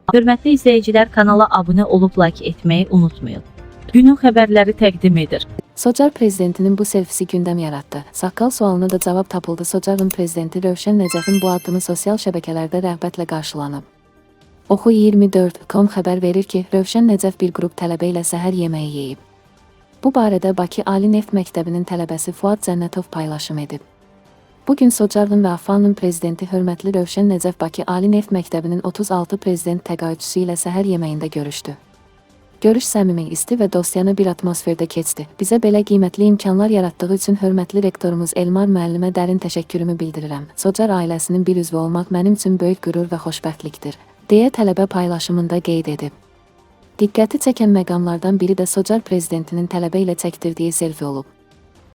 Hörmətli izləyicilər, kanala abunə olub like etməyi unutmayın. Günün xəbərləri təqdim edir. Socar prezidentinin bu selfisi gündəm yaratdı. Saqqal sualına da cavab tapıldı. Socarın prezidenti Rövşən Nəcəfin bu addımı sosial şəbəkələrdə rəğbətlə qarşılanıb. Oxu24.com xəbər verir ki, Rövşən Nəcəf bir qrup tələbə ilə səhər yeməyi yeyib. Bu barədə Bakı Ali Neft Məktəbinin tələbəsi Fuad Cənnətov paylaşım edib. Bugün Socarın və Afanın prezidenti hörmətli Rövşən Nəcəf Bakı Ali Neft Məktəbinin 36 prezident təqaüdçüsü ilə səhər yeməyində görüşdü. Görüş səmimi, isti və dostyanə bir atmosferdə keçdi. Bizə belə qiymətli imkanlar yaratdığı üçün hörmətli rektorumuz Elmar müəllimə dərin təşəkkürümü bildirirəm. Socar ailəsinin bir üzvü olmaq mənim üçün böyük qürur və xoşbəxtlikdir, deyə tələbə paylaşımında qeyd edib. Diqqəti çəkən məqamlardan biri də Socar prezidentinin tələbə ilə çəkdirdiyi selfie olub.